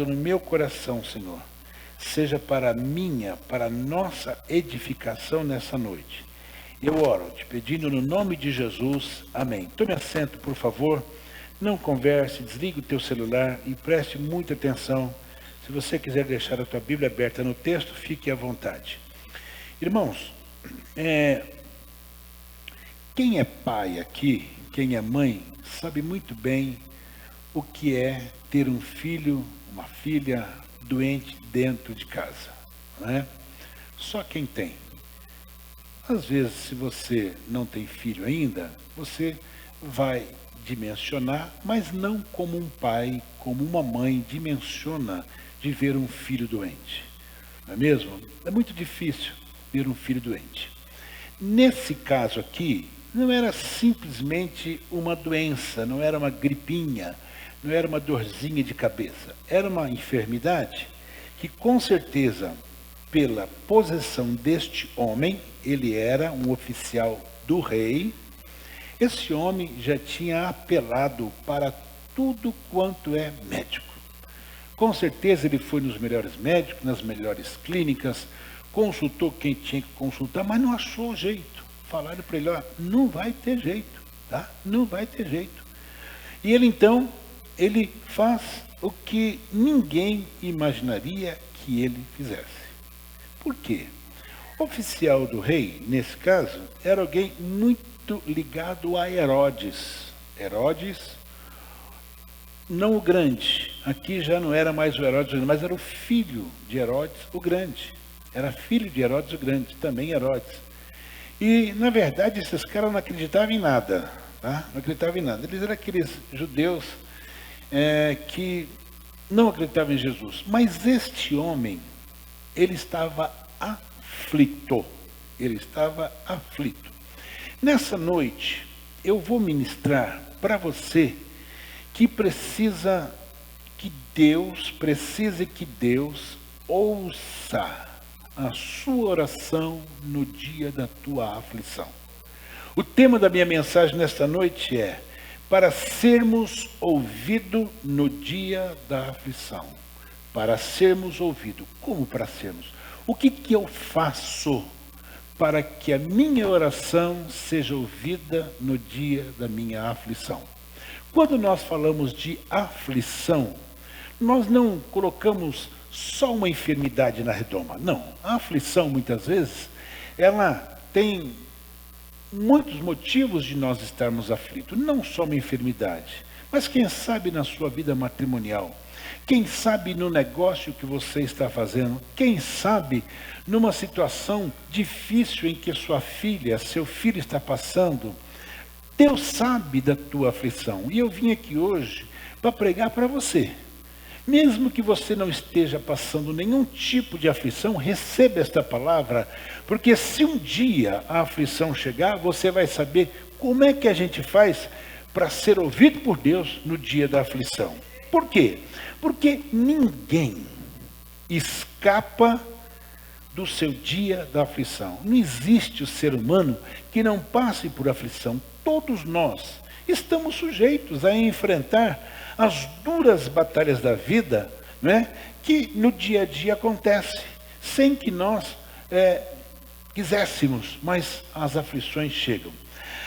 no meu coração, Senhor, seja para para a nossa edificação nessa noite. Eu oro, te pedindo no nome de Jesus. Amém. Tome assento, por favor. Não converse, desligue o teu celular e preste muita atenção. Se você quiser deixar a tua Bíblia aberta no texto, fique à vontade. Irmãos, quem é pai aqui, quem é mãe, sabe muito bem o que é ter um filho, uma filha doente dentro de casa, não é? Só quem tem. Às vezes, se você não tem filho ainda, você vai dimensionar, mas não como um pai, como uma mãe dimensiona de ver um filho doente. Não é mesmo? É muito difícil ver um filho doente. Nesse caso aqui, não era simplesmente uma doença, não era uma gripinha, não era uma dorzinha de cabeça. Era uma enfermidade que, com certeza, pela posição deste homem, ele era um oficial do rei. Esse homem já tinha apelado para tudo quanto é médico. Com certeza ele foi nos melhores médicos, nas melhores clínicas, consultou quem tinha que consultar, mas não achou jeito. Falaram para ele, ó, não vai ter jeito, tá? Não vai ter jeito. E ele então, ele faz o que ninguém imaginaria que ele fizesse. Por quê? O oficial do rei, nesse caso, era alguém muito ligado a Herodes. Herodes, não o grande, aqui já não era mais o Herodes, mas era o filho de Herodes o grande. Era filho de Herodes o grande, também Herodes. E, na verdade, esses caras não acreditavam em nada, tá? Não acreditavam em nada. Eles eram aqueles judeus que não acreditavam em Jesus. Mas este homem, ele estava aflito. Ele estava aflito. Nessa noite, eu vou ministrar para você que precisa que Deus ouça a sua oração no dia da tua aflição. O tema da minha mensagem nesta noite é para sermos ouvidos no dia da aflição. Para sermos ouvidos. Como para sermos? O que eu faço para que a minha oração seja ouvida no dia da minha aflição? Quando nós falamos de aflição, nós não colocamos só uma enfermidade na redoma. Não, a aflição, muitas vezes, ela tem muitos motivos de nós estarmos aflitos. Não só uma enfermidade, mas quem sabe na sua vida matrimonial, quem sabe no negócio que você está fazendo, quem sabe numa situação difícil em que sua filha, seu filho está passando. Deus sabe da tua aflição. E eu vim aqui hoje para pregar para você. Mesmo que você não esteja passando nenhum tipo de aflição, receba esta palavra, porque se um dia a aflição chegar, você vai saber como é que a gente faz para ser ouvido por Deus no dia da aflição. Por quê? Porque ninguém escapa do seu dia da aflição. Não existe o ser humano que não passe por aflição. Todos nós estamos sujeitos a enfrentar as duras batalhas da vida, né, que no dia a dia acontece, sem que nós quiséssemos, mas as aflições chegam.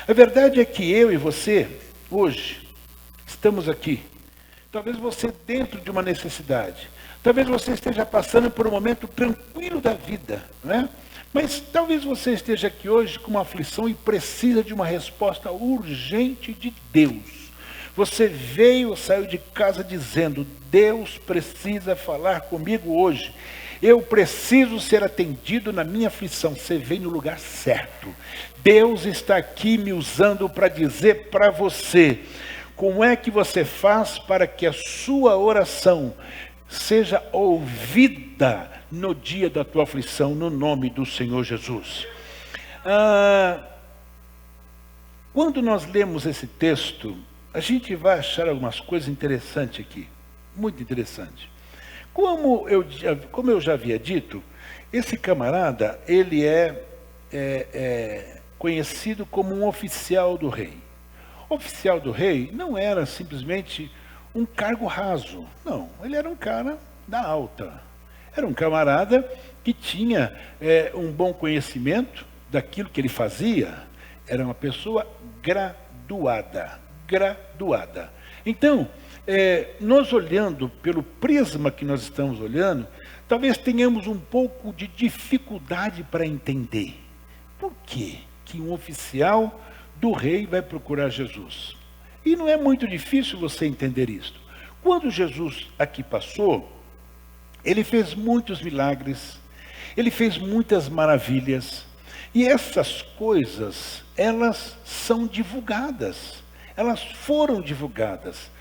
A verdade é que eu e você, hoje, estamos aqui. Talvez você dentro de uma necessidade. Talvez você esteja passando por um momento tranquilo da vida, né? Mas talvez você esteja aqui hoje com uma aflição e precisa de uma resposta urgente de Deus. Você saiu de casa dizendo, Deus precisa falar comigo hoje. Eu preciso ser atendido na minha aflição. Você veio no lugar certo. Deus está aqui me usando para dizer para você como é que você faz para que a sua oração seja ouvida no dia da tua aflição, no nome do Senhor Jesus. Quando nós lemos esse texto, a gente vai achar algumas coisas interessantes aqui, muito interessantes. Como eu já havia dito, esse camarada, ele é conhecido como um oficial do rei. O oficial do rei não era simplesmente um cargo raso. Não, ele era um cara da alta. Era um camarada que tinha um bom conhecimento daquilo que ele fazia. Era uma pessoa graduada. Então, nós olhando pelo prisma que nós estamos olhando, talvez tenhamos um pouco de dificuldade para entender. Por quê que um oficial do rei vai procurar Jesus? E não é muito difícil você entender isso. Quando Jesus aqui passou, ele fez muitos milagres, ele fez muitas maravilhas, e essas coisas, elas são divulgadas, elas foram divulgadas.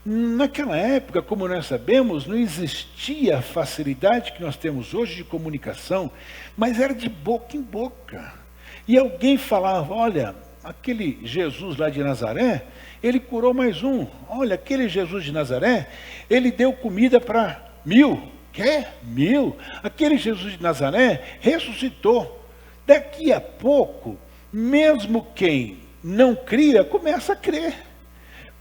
Naquela época, como nós sabemos, não existia a facilidade que nós temos hoje de comunicação, mas era de boca em boca. E alguém falava, olha, aquele Jesus lá de Nazaré, ele curou mais um. Olha, aquele Jesus de Nazaré, ele deu comida para 1000. Quer? 1000. Aquele Jesus de Nazaré ressuscitou. Daqui a pouco, mesmo quem não cria, começa a crer.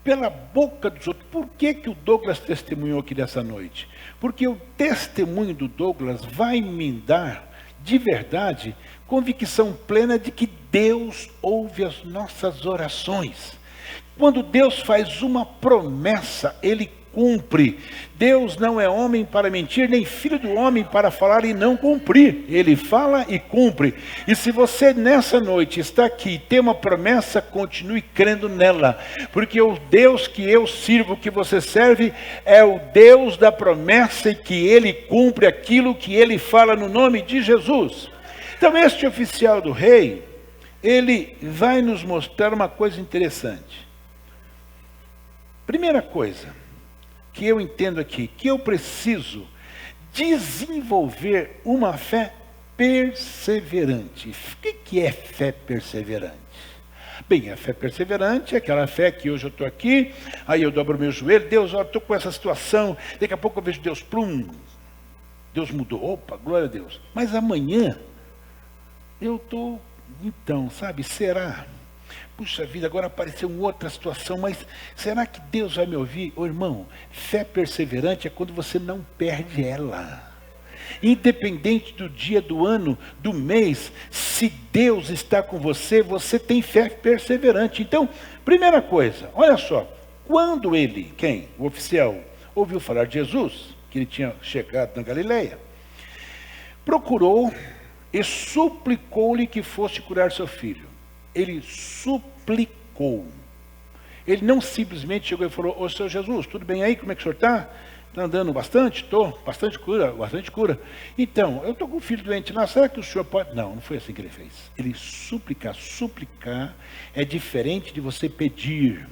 Pela boca dos outros. Por que o Douglas testemunhou aqui dessa noite? Porque o testemunho do Douglas vai me dar, de verdade, convicção plena de que Deus ouve as nossas orações. Quando Deus faz uma promessa, Ele cumpre. Deus não é homem para mentir, nem filho do homem para falar e não cumprir. Ele fala e cumpre. E se você nessa noite está aqui e tem uma promessa, continue crendo nela. Porque o Deus que eu sirvo, que você serve, é o Deus da promessa e que Ele cumpre aquilo que Ele fala no nome de Jesus. Então este oficial do rei, ele vai nos mostrar uma coisa interessante. Primeira coisa que eu entendo aqui, que eu preciso desenvolver uma fé perseverante. O que é fé perseverante? Bem, a fé perseverante é aquela fé que hoje eu estou aqui, aí eu dobro meu joelho, Deus, eu estou com essa situação, daqui a pouco eu vejo Deus, plum, Deus mudou, opa, glória a Deus. Mas amanhã, eu estou, então, sabe, será? Puxa vida, agora apareceu uma outra situação, mas será que Deus vai me ouvir? Ô irmão, fé perseverante é quando você não perde ela. Independente do dia, do ano, do mês, se Deus está com você, você tem fé perseverante. Então, primeira coisa, olha só, quando ele, quem? O oficial, ouviu falar de Jesus, que ele tinha chegado na Galileia, procurou e suplicou-lhe que fosse curar seu filho. Ele suplicou. Ele não simplesmente chegou e falou, ô Senhor Jesus, tudo bem aí? Como é que o senhor está? Está andando bastante? Estou, bastante cura. Então, eu estou com um filho doente lá, será que o senhor pode? Não foi assim que ele fez. Ele suplicar. Suplicar é diferente de você pedir.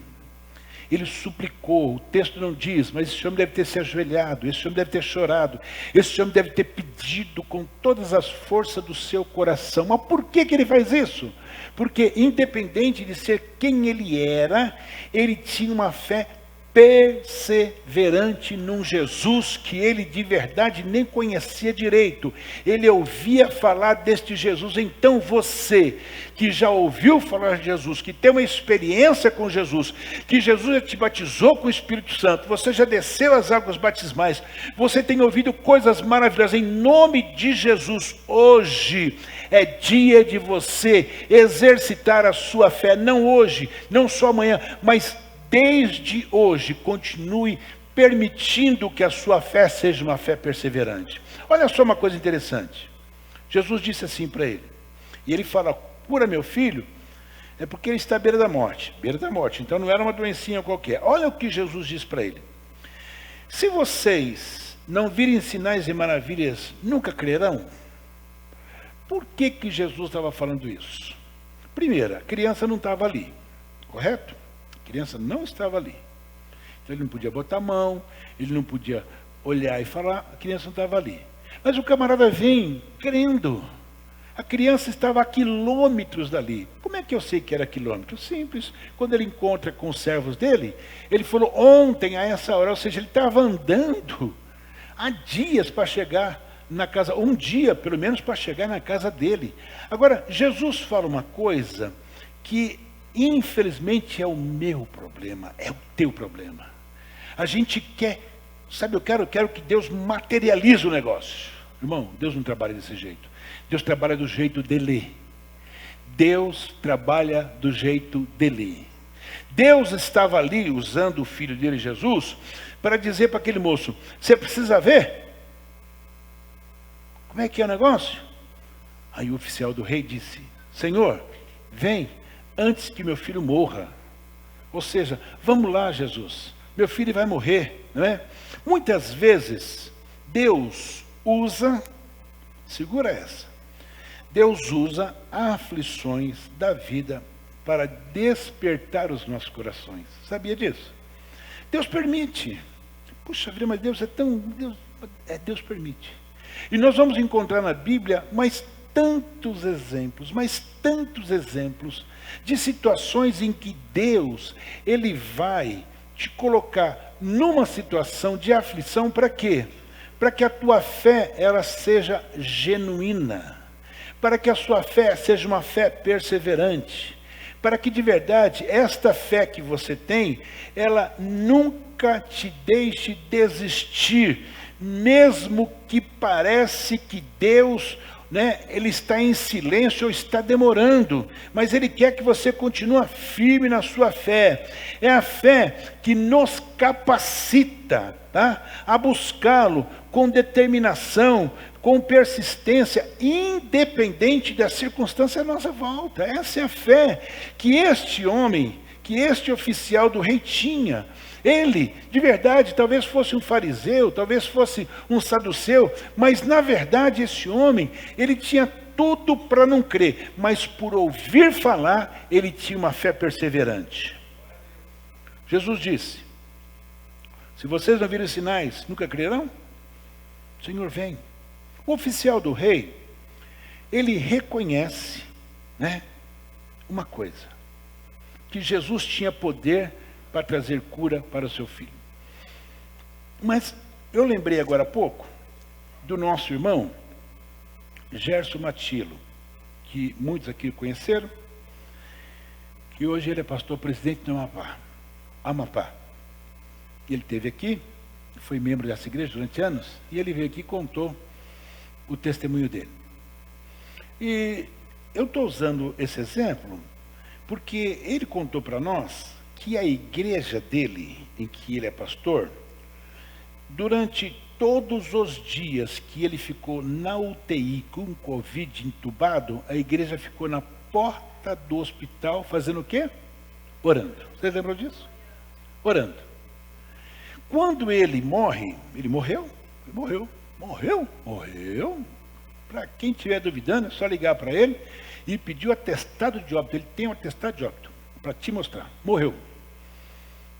Ele suplicou, o texto não diz, mas esse homem deve ter se ajoelhado, esse homem deve ter chorado, esse homem deve ter pedido com todas as forças do seu coração. Mas por que ele faz isso? Porque independente de ser quem ele era, ele tinha uma fé perseverante num Jesus que ele de verdade nem conhecia direito. Ele ouvia falar deste Jesus. Então você que já ouviu falar de Jesus, que tem uma experiência com Jesus, que Jesus já te batizou com o Espírito Santo, você já desceu as águas batismais, você tem ouvido coisas maravilhosas em nome de Jesus. Hoje é dia de você exercitar a sua fé, não hoje, não só amanhã, mas desde hoje, continue permitindo que a sua fé seja uma fé perseverante. Olha só uma coisa interessante. Jesus disse assim para ele, e ele fala, cura meu filho, é porque ele está à beira da morte. Beira da morte, então não era uma doencinha qualquer. Olha o que Jesus diz para ele. Se vocês não virem sinais e maravilhas, nunca crerão? Por que Jesus estava falando isso? Primeiro, a criança não estava ali, correto? A criança não estava ali. Então ele não podia botar a mão, ele não podia olhar e falar, a criança não estava ali. Mas o camarada vem crendo. A criança estava a quilômetros dali. Como é que eu sei que era quilômetros? Simples. Quando ele encontra com os servos dele, ele falou ontem a essa hora, ou seja, ele estava andando há dias para chegar na casa, um dia pelo menos para chegar na casa dele. Agora, Jesus fala uma coisa que infelizmente é o meu problema, é o teu problema. A gente quer, sabe, eu quero que Deus materialize o negócio. Irmão, Deus não trabalha desse jeito. Deus trabalha do jeito dele. Deus trabalha do jeito dele. Deus estava ali usando o filho dele, Jesus, para dizer para aquele moço: você precisa ver como é que é o negócio? Aí o oficial do rei disse: Senhor, vem antes que meu filho morra. Ou seja, vamos lá, Jesus, meu filho vai morrer, não é? Muitas vezes Deus usa, segura essa, Deus usa aflições da vida para despertar os nossos corações. Sabia disso? Deus permite. Puxa vida, mas Deus é tão... Deus permite. E nós vamos encontrar na Bíblia mais tantos exemplos de situações em que Deus, Ele vai te colocar numa situação de aflição para quê? Para que a tua fé, ela seja genuína. Para que a sua fé seja uma fé perseverante. Para que de verdade, esta fé que você tem, ela nunca te deixe desistir. Mesmo que parece que Deus, Ele está em silêncio ou está demorando, mas Ele quer que você continue firme na sua fé. É a fé que nos capacita, a buscá-lo com determinação, com persistência, independente da circunstância à nossa volta. Essa é a fé que este homem, que este oficial do rei tinha. Ele, de verdade, talvez fosse um fariseu, talvez fosse um saduceu, mas na verdade esse homem, ele tinha tudo para não crer, mas por ouvir falar, ele tinha uma fé perseverante. Jesus disse: se vocês não virem sinais, nunca crerão? O Senhor vem. O oficial do rei, ele reconhece, uma coisa, que Jesus tinha poder para trazer cura para o seu filho. Mas eu lembrei agora há pouco do nosso irmão Gerson Matilo, que muitos aqui conheceram, que hoje ele é pastor presidente do Amapá. Ele esteve aqui, foi membro dessa igreja durante anos, e ele veio aqui e contou o testemunho dele. E eu estou usando esse exemplo porque ele contou para nós que a igreja dele, em que ele é pastor, durante todos os dias que ele ficou na UTI com Covid entubado, a igreja ficou na porta do hospital fazendo o quê? Orando. Vocês lembram disso? Orando. Quando ele morre, ele morreu? Ele morreu. Morreu. Para quem estiver duvidando, é só ligar para ele e pedir o atestado de óbito. Ele tem um atestado de óbito para te mostrar. Morreu.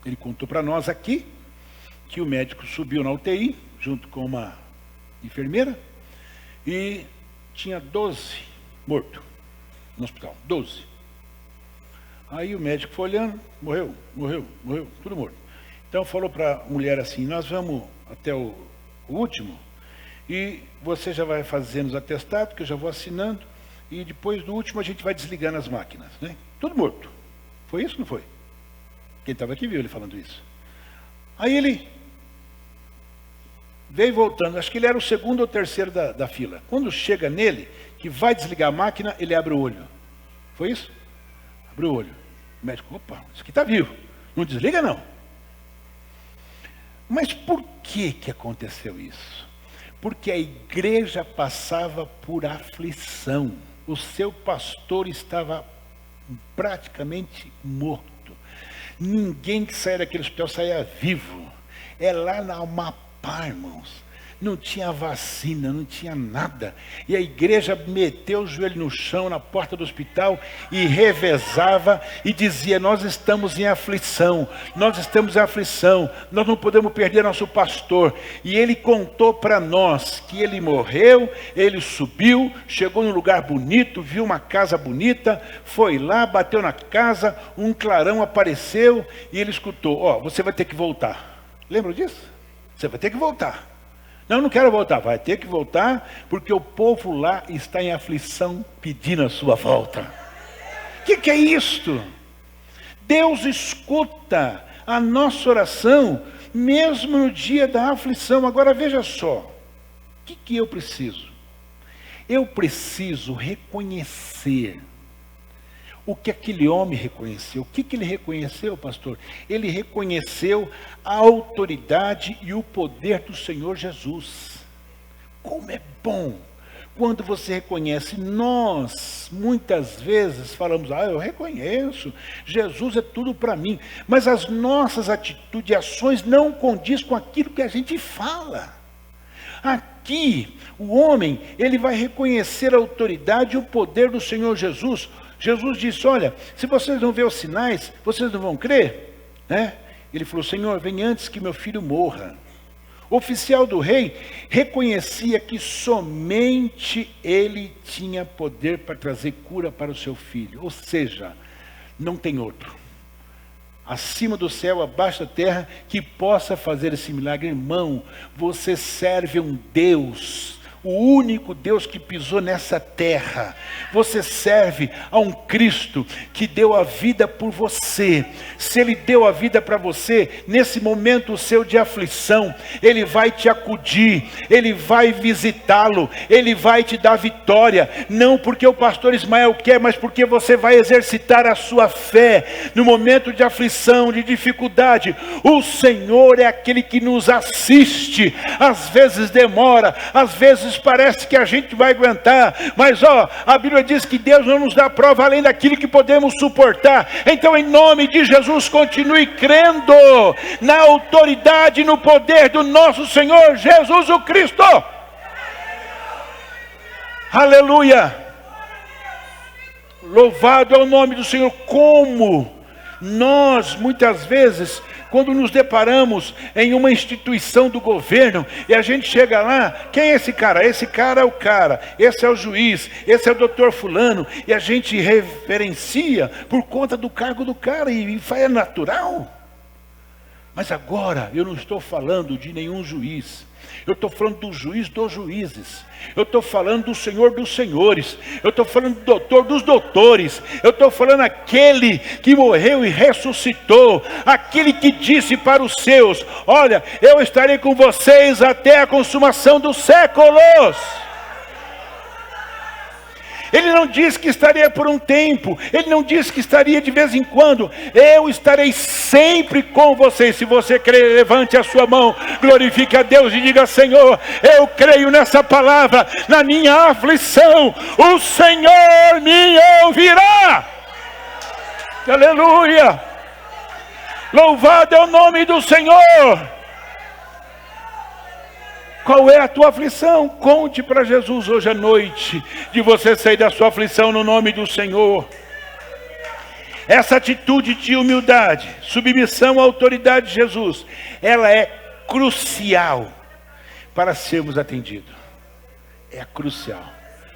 Ele contou para nós aqui que o médico subiu na UTI, junto com uma enfermeira, e tinha 12 mortos no hospital. 12. Aí o médico foi olhando, morreu, tudo morto. Então falou para a mulher assim: nós vamos até o último, e você já vai fazendo os atestados, que eu já vou assinando, e depois do último a gente vai desligando as máquinas, Tudo morto. Foi isso ou não foi? Quem estava aqui viu ele falando isso. Aí ele veio voltando, acho que ele era o segundo ou terceiro da fila. Quando chega nele, que vai desligar a máquina, ele abre o olho. Foi isso? Abriu o olho. O médico: opa, isso aqui está vivo. Não desliga não. Mas por que aconteceu isso? Porque a igreja passava por aflição. O seu pastor estava praticamente morto. Ninguém que saia daquele hospital saia vivo. É lá na Amapá, irmãos. Não tinha vacina, não tinha nada. E a igreja meteu o joelho no chão, na porta do hospital, e revezava e dizia: nós estamos em aflição, nós não podemos perder nosso pastor. E ele contou para nós que ele morreu, ele subiu, chegou num lugar bonito, viu uma casa bonita, foi lá, bateu na casa, um clarão apareceu, e ele escutou: você vai ter que voltar. Lembra disso? Você vai ter que voltar. Não quero voltar. Vai ter que voltar, porque o povo lá está em aflição pedindo a sua volta. O que é isto? Deus escuta a nossa oração mesmo no dia da aflição. Agora veja só, o que eu preciso? Eu preciso reconhecer o que aquele homem reconheceu. O que ele reconheceu, pastor? Ele reconheceu a autoridade e o poder do Senhor Jesus. Como é bom quando você reconhece. Nós, muitas vezes, falamos, eu reconheço, Jesus é tudo para mim. Mas as nossas atitudes e ações não condizem com aquilo que a gente fala. Aqui, o homem, ele vai reconhecer a autoridade e o poder do Senhor Jesus. Jesus disse, olha, se vocês não verem os sinais, vocês não vão crer, né? Ele falou, Senhor, vem antes que meu filho morra. O oficial do rei reconhecia que somente ele tinha poder para trazer cura para o seu filho. Ou seja, não tem outro, acima do céu, abaixo da terra, que possa fazer esse milagre. Irmão, você serve um Deus, o único Deus que pisou nessa terra. Você serve a um Cristo que deu a vida por você. Se Ele deu a vida para você, nesse momento seu de aflição, Ele vai te acudir, Ele vai visitá-lo, Ele vai te dar vitória. Não porque o pastor Ismael quer, mas porque você vai exercitar a sua fé. No momento de aflição, de dificuldade, o Senhor é aquele que nos assiste. Às vezes demora, às vezes parece que a gente vai aguentar, mas a Bíblia diz que Deus não nos dá prova além daquilo que podemos suportar. Então, em nome de Jesus, continue crendo na autoridade e no poder do nosso Senhor Jesus o Cristo. Aleluia! Louvado é o nome do Senhor. Como nós, muitas vezes, quando nos deparamos em uma instituição do governo, e a gente chega lá, quem é esse cara? Esse cara é o cara, esse é o juiz, esse é o doutor fulano, e a gente reverencia por conta do cargo do cara, e é natural. Mas agora, eu não estou falando de nenhum juiz, eu estou falando do juiz dos juízes, eu estou falando do Senhor dos senhores, eu estou falando do doutor dos doutores, eu estou falando aquele que morreu e ressuscitou, aquele que disse para os seus, olha, eu estarei com vocês até a consumação dos séculos. Ele não disse que estaria por um tempo, ele não disse que estaria de vez em quando. Eu estarei sempre com vocês. Se você crê, levante a sua mão, glorifique a Deus e diga, Senhor, eu creio nessa palavra. Na minha aflição, o Senhor me ouvirá. Aleluia! Louvado é o nome do Senhor. Qual é a tua aflição? Conte para Jesus hoje à noite, de você sair da sua aflição no nome do Senhor. Essa atitude de humildade, submissão à autoridade de Jesus, ela é crucial para sermos atendidos. É crucial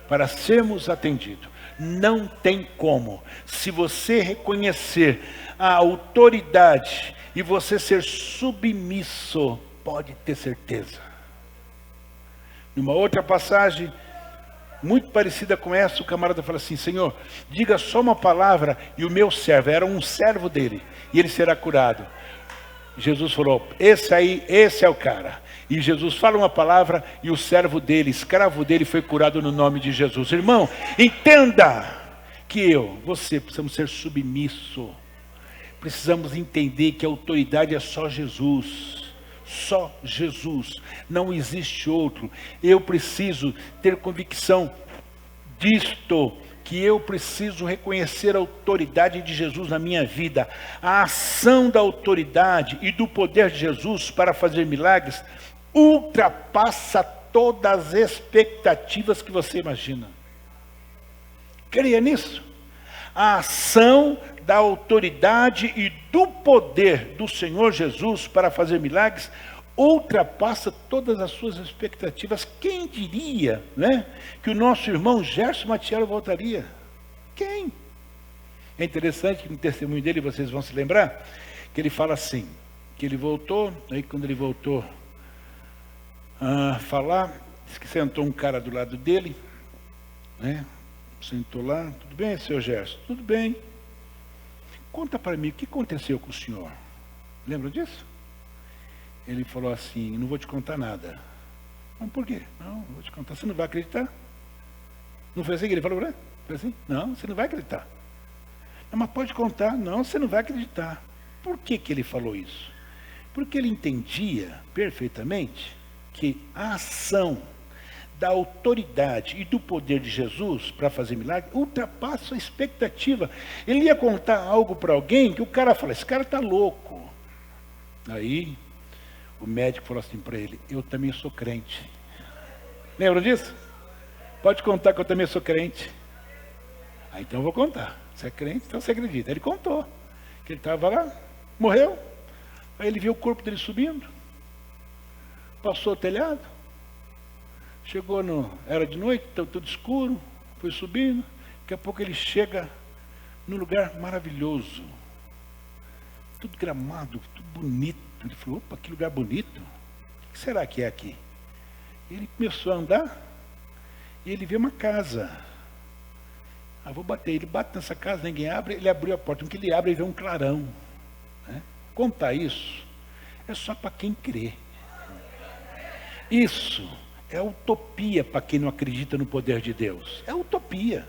para sermos atendidos. Não tem como, se você reconhecer a autoridade e você ser submisso, pode ter certeza. Numa outra passagem, muito parecida com essa, o camarada fala assim, Senhor, diga só uma palavra e o meu servo, era um servo dele, e ele será curado. Jesus falou, esse é o cara. E Jesus fala uma palavra e o servo dele, escravo dele, foi curado no nome de Jesus. Irmão, entenda que você, precisamos ser submisso. Precisamos entender que a autoridade é só Jesus. Só Jesus, não existe outro. Eu preciso ter convicção disto, que eu preciso reconhecer a autoridade de Jesus na minha vida. A ação da autoridade e do poder de Jesus para fazer milagres ultrapassa todas as expectativas que você imagina. Creia nisso. A ação da autoridade e do poder do Senhor Jesus para fazer milagres ultrapassa todas as suas expectativas. Quem diria, né, que o nosso irmão Gerson Matiello voltaria? Quem? É interessante que no testemunho dele, vocês vão se lembrar, que ele fala assim, que ele voltou, aí quando ele voltou a falar, disse que sentou um cara do lado dele, né, sentou lá, tudo bem, seu Gerson? Tudo bem. Conta para mim, o que aconteceu com o senhor? Lembra disso? Ele falou assim, não vou te contar nada. Mas por quê? Não vou te contar, você não vai acreditar. Não foi assim que ele falou, né? Foi assim? Não, você não vai acreditar. Não, mas pode contar. Não, você não vai acreditar. Por que ele falou isso? Porque ele entendia perfeitamente que a ação da autoridade e do poder de Jesus para fazer milagre ultrapassa a expectativa. Ele ia contar algo para alguém que o cara fala, esse cara está louco. Aí o médico falou assim para ele, eu também sou crente. Lembra disso? Pode contar que eu também sou crente. Ah, então eu vou contar. Você é crente, então você acredita. Ele contou que ele estava lá, morreu. Aí ele viu o corpo dele subindo, passou o telhado, chegou era de noite, estava tudo escuro, foi subindo, daqui a pouco ele chega num lugar maravilhoso, tudo gramado, tudo bonito. Ele falou, opa, que lugar bonito, o que será que é aqui? Ele começou a andar e ele vê uma casa. Ah, vou bater, ele bate nessa casa, ninguém abre, ele abriu a porta, no que ele abre, ele vê um clarão. Né? Contar isso é só para quem crê. Isso é utopia para quem não acredita no poder de Deus. É utopia.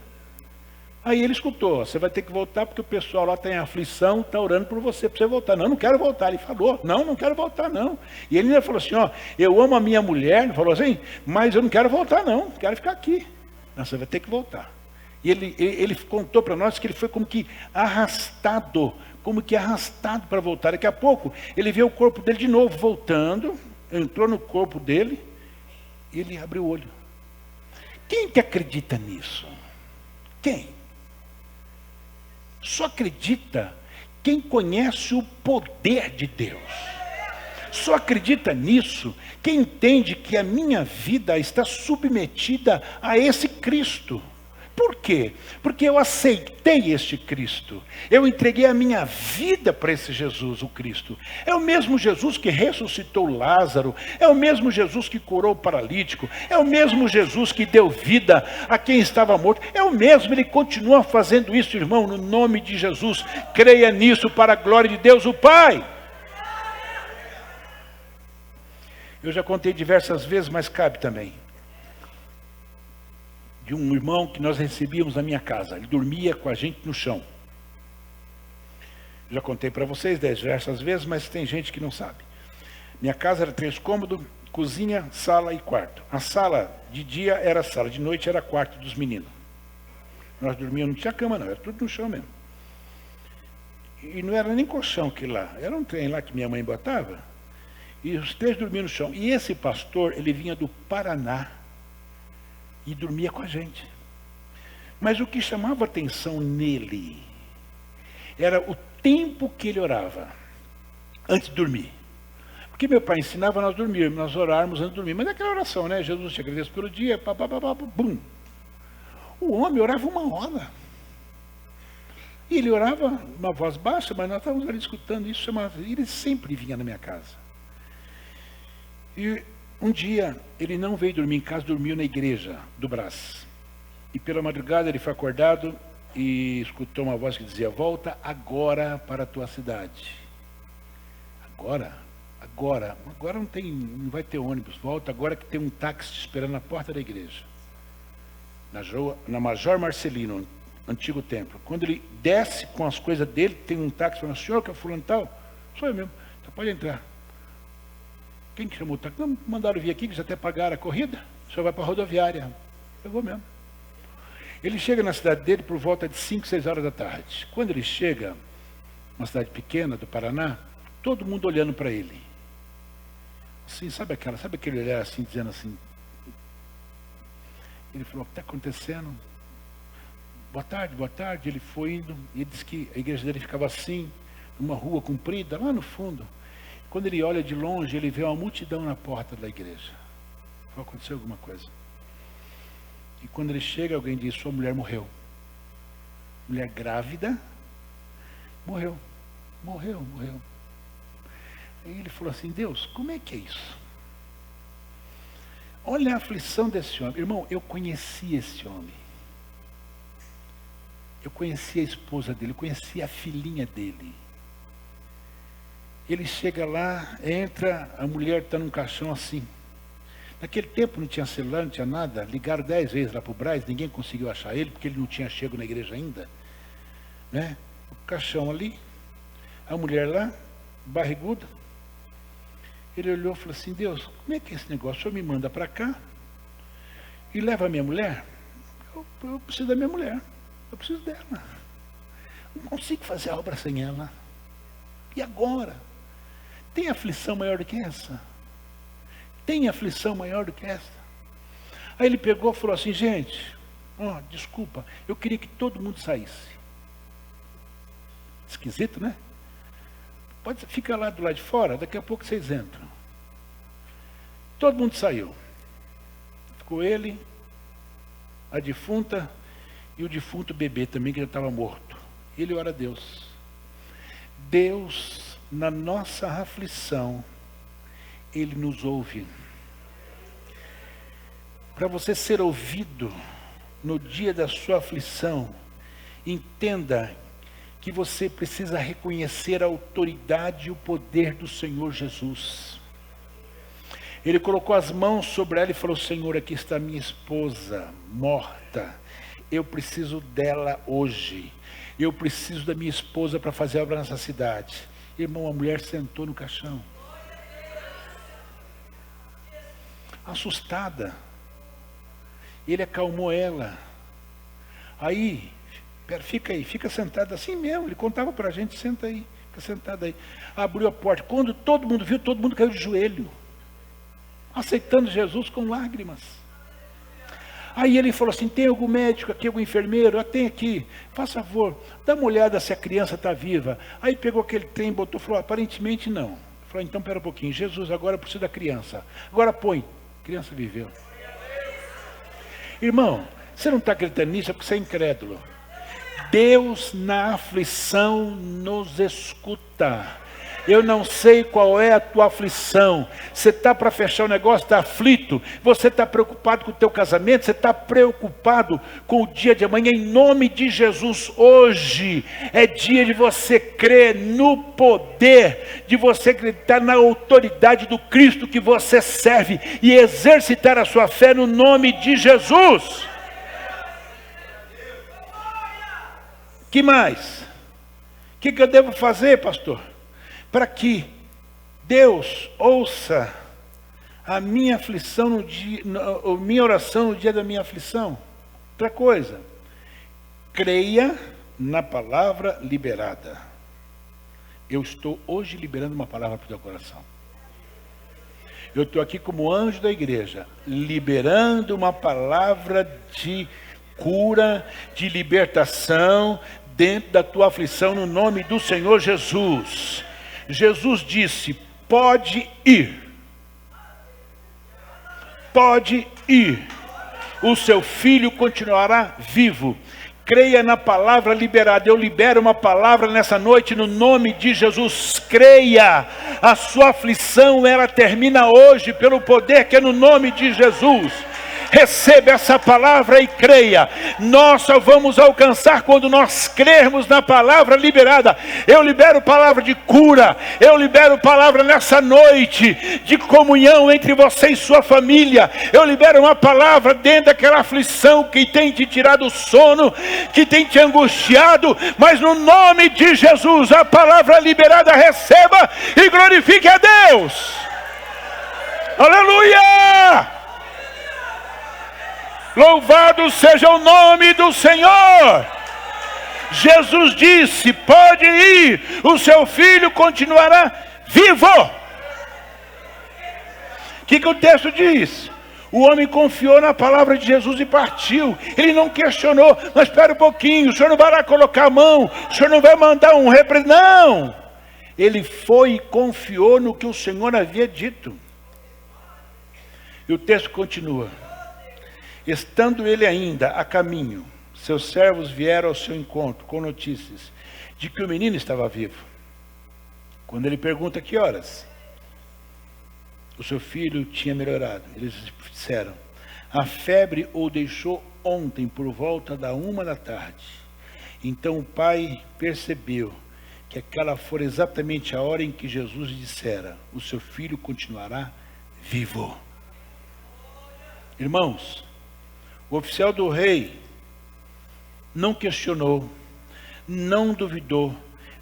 Aí ele escutou, você vai ter que voltar porque o pessoal lá está em aflição, está orando por você, para você voltar. Não, não quero voltar. Ele falou, não quero voltar não. E ele ainda falou assim, ó, eu amo a minha mulher, ele falou assim, mas eu não quero voltar não, quero ficar aqui. Não, você vai ter que voltar. E ele contou para nós que ele foi como que arrastado para voltar. Daqui a pouco, ele vê o corpo dele de novo voltando, entrou no corpo dele, e ele abriu o olho. Quem que acredita nisso? Quem? Só acredita quem conhece o poder de Deus. Só acredita nisso quem entende que a minha vida está submetida a esse Cristo. Por quê? Porque eu aceitei este Cristo. Eu entreguei a minha vida para esse Jesus, o Cristo. É o mesmo Jesus que ressuscitou Lázaro. É o mesmo Jesus que curou o paralítico. É o mesmo Jesus que deu vida a quem estava morto. É o mesmo, ele continua fazendo isso, irmão, no nome de Jesus. Creia nisso para a glória de Deus, o Pai. Eu já contei diversas vezes, mas cabe também. De um irmão que nós recebíamos na minha casa. Ele dormia com a gente no chão. Já contei para vocês diversas vezes, mas tem gente que não sabe. Minha casa era 3 cômodos, cozinha, sala e quarto. A sala de dia era sala, de noite era quarto dos meninos. Nós dormíamos, não tinha cama não, era tudo no chão mesmo. E não era nem colchão aquilo lá, era um trem lá que minha mãe botava. E os 3 dormiam no chão. E esse pastor, ele vinha do Paraná. E dormia com a gente. Mas o que chamava atenção nele era o tempo que ele orava antes de dormir. Porque meu pai ensinava nós dormirmos, nós orarmos antes de dormir. Mas é aquela oração, né? Jesus, te agradeço pelo dia, bum. O homem orava 1 hora. E ele orava uma voz baixa, mas nós estávamos ali escutando isso. Ele sempre vinha na minha casa. E um dia, ele não veio dormir em casa, dormiu na igreja do Brás. E pela madrugada ele foi acordado e escutou uma voz que dizia, volta agora para a tua cidade. Agora não vai ter ônibus, volta agora que tem um táxi te esperando na porta da igreja. Na Major Marcelino, antigo templo. Quando ele desce com as coisas dele, tem um táxi falando, senhor que é fulano tal? Sou eu mesmo, então pode entrar. Quem que chamou o táxi? Não, mandaram vir aqui, que já até pagaram a corrida. O senhor vai para a rodoviária. Eu vou mesmo. Ele chega na cidade dele por volta de 5, 6 horas da tarde. Quando ele chega, uma cidade pequena do Paraná, todo mundo olhando para ele. Assim, sabe aquele olhar assim, dizendo assim. Ele falou, o que está acontecendo? Boa tarde. Ele foi indo, e ele disse que a igreja dele ficava assim, numa rua comprida, lá no fundo. Quando ele olha de longe, ele vê uma multidão na porta da igreja. Vai acontecer alguma coisa. E quando ele chega, alguém diz, sua mulher morreu. Mulher grávida, morreu. Aí ele falou assim, Deus, como é que é isso? Olha a aflição desse homem. Irmão, eu conheci esse homem. Eu conheci a esposa dele, eu conheci a filhinha dele. Ele chega lá, entra, a mulher está num caixão assim. Naquele tempo não tinha celular, não tinha nada. Ligaram 10 vezes lá para o Braz, ninguém conseguiu achar ele, porque ele não tinha chego na igreja ainda. Né? O caixão ali, a mulher lá, barriguda. Ele olhou e falou assim, Deus, como é que é esse negócio? O senhor me manda para cá e leva a minha mulher? Eu preciso da minha mulher, eu preciso dela. Não consigo fazer a obra sem ela. E agora? Tem aflição maior do que essa? Tem aflição maior do que essa? Aí ele pegou e falou assim, gente, desculpa, eu queria que todo mundo saísse. Esquisito, né? Fica lá do lado de fora, daqui a pouco vocês entram. Todo mundo saiu. Ficou ele, a defunta e o defunto bebê também, que já estava morto. E ele ora a Deus. Deus, na nossa aflição, Ele nos ouve. Para você ser ouvido no dia da sua aflição, entenda que você precisa reconhecer a autoridade e o poder do Senhor Jesus. Ele colocou as mãos sobre ela e falou, Senhor, aqui está minha esposa morta. Eu preciso dela hoje. Eu preciso da minha esposa para fazer obra nessa cidade. Irmão, a mulher sentou no caixão. Assustada. Ele acalmou ela. Aí, fica aí, fica sentada assim mesmo. Ele contava para a gente, senta aí, fica sentada aí. Abriu a porta. Quando todo mundo viu, todo mundo caiu de joelho. Aceitando Jesus com lágrimas. Aí ele falou assim, tem algum médico aqui, algum enfermeiro? Tem aqui, faz favor, dá uma olhada se a criança está viva. Aí pegou aquele trem, botou, falou, aparentemente não. Falou, então pera um pouquinho, Jesus, agora eu preciso da criança. Agora põe, a criança viveu. Irmão, você não está acreditando nisso, é porque você é incrédulo. Deus na aflição nos escuta. Eu não sei qual é a tua aflição. Você está para fechar o negócio, está aflito. Você está preocupado com o teu casamento. Você está preocupado com o dia de amanhã. Em nome de Jesus, hoje é dia de você crer no poder, de você acreditar na autoridade do Cristo que você serve e exercitar a sua fé no nome de Jesus. Que mais? O que eu devo fazer, pastor? Para que Deus ouça a minha aflição no dia, a minha oração no dia da minha aflição. Outra coisa, creia na palavra liberada. Eu estou hoje liberando uma palavra para o teu coração. Eu estou aqui como anjo da igreja, liberando uma palavra de cura, de libertação dentro da tua aflição no nome do Senhor Jesus. Jesus disse, pode ir. Pode ir. O seu filho continuará vivo. Creia na palavra liberada. Eu libero uma palavra nessa noite no nome de Jesus. Creia. A sua aflição, ela termina hoje pelo poder que é no nome de Jesus. Receba essa palavra e creia. Nós só vamos alcançar quando nós crermos na palavra liberada. Eu libero palavra de cura. Eu libero palavra nessa noite de comunhão entre você e sua família. Eu libero uma palavra dentro daquela aflição que tem te tirado o sono, que tem te angustiado. Mas no nome de Jesus, a palavra liberada, receba e glorifique a Deus. Aleluia! Louvado seja o nome do Senhor. Jesus disse, pode ir, o seu filho continuará vivo. O que o texto diz? O homem confiou na palavra de Jesus e partiu. Ele não questionou, mas espera um pouquinho, o senhor não vai lá colocar a mão, o senhor não vai mandar um repreendimento. Não, ele foi e confiou no que o Senhor havia dito. E o texto continua. Estando ele ainda a caminho, seus servos vieram ao seu encontro com notícias de que o menino estava vivo. Quando ele pergunta que horas, o seu filho tinha melhorado. Eles disseram, a febre o deixou ontem por volta da 1 da tarde. Então o pai percebeu que aquela for exatamente a hora em que Jesus dissera: o seu filho continuará vivo. Irmãos, o oficial do rei não questionou, não duvidou,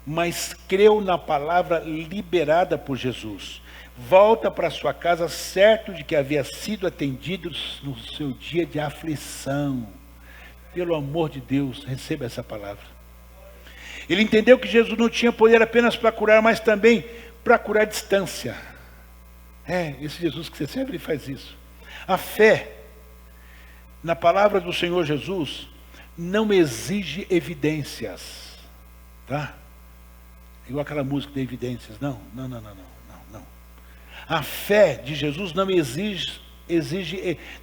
mas creu na palavra liberada por Jesus. Volta para sua casa certo de que havia sido atendido no seu dia de aflição. Pelo amor de Deus, receba essa palavra. Ele entendeu que Jesus não tinha poder apenas para curar, mas também para curar a distância. Esse Jesus que você serve, ele faz isso. A fé na palavra do Senhor Jesus não exige evidências, tá? Igual aquela música de evidências. Não. A fé de Jesus não exige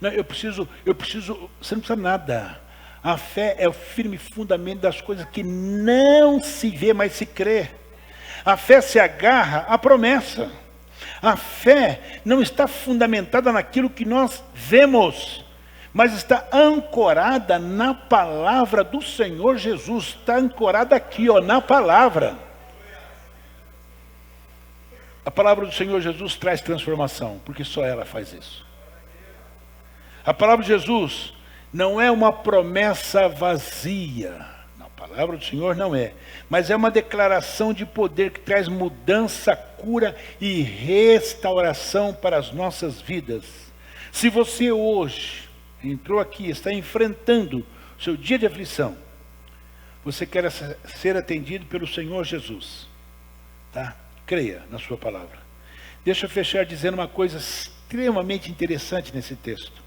não, eu preciso, você não precisa nada. A fé é o firme fundamento das coisas que não se vê, mas se crê. A fé se agarra à promessa. A fé não está fundamentada naquilo que nós vemos, mas está ancorada na palavra do Senhor Jesus. Está ancorada aqui, na palavra. A palavra do Senhor Jesus traz transformação, porque só ela faz isso. A palavra de Jesus não é uma promessa vazia. A palavra do Senhor não é. Mas é uma declaração de poder que traz mudança, cura e restauração para as nossas vidas. Se você hoje entrou aqui, está enfrentando o seu dia de aflição, você quer ser atendido pelo Senhor Jesus, tá? Creia na sua palavra. Deixa eu fechar dizendo uma coisa extremamente interessante nesse texto.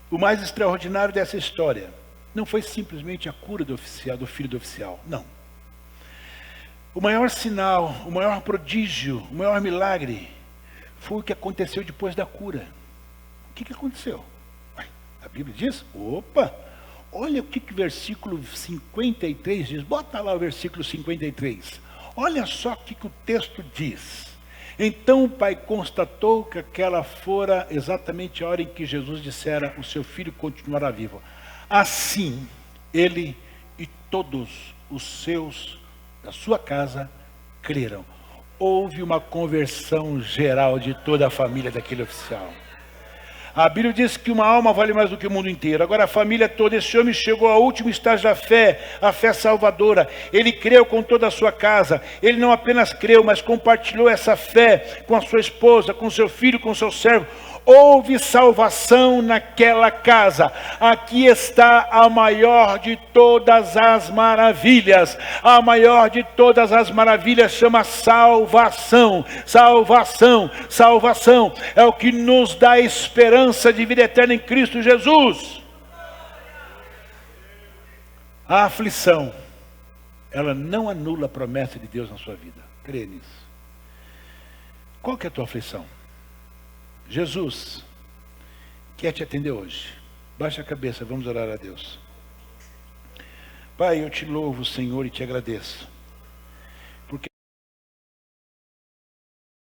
O mais extraordinário dessa história não foi simplesmente a cura do filho do oficial, não. O maior sinal, o maior prodígio, o maior milagre foi o que aconteceu depois da cura. O que aconteceu? A Bíblia diz, olha o que o versículo 53 diz. Bota lá o versículo 53. Olha só o que o texto diz. Então o pai constatou que aquela fora exatamente a hora em que Jesus dissera: o seu filho continuará vivo. Assim, ele e todos os seus da sua casa creram. Houve uma conversão geral de toda a família daquele oficial. A Bíblia diz que uma alma vale mais do que o mundo inteiro. Agora a família toda, esse homem chegou ao último estágio da fé, a fé salvadora. Ele creu com toda a sua casa. Ele não apenas creu, mas compartilhou essa fé com a sua esposa, com seu filho, com seu servo. Houve salvação naquela casa. Aqui está a maior de todas as maravilhas. A maior de todas as maravilhas chama salvação. Salvação, salvação. É o que nos dá esperança de vida eterna em Cristo Jesus. A aflição, ela não anula a promessa de Deus na sua vida. Crê nisso. Qual que é a tua aflição? Jesus quer te atender hoje. Baixa a cabeça, vamos orar a Deus. Pai, eu te louvo, Senhor, e te agradeço.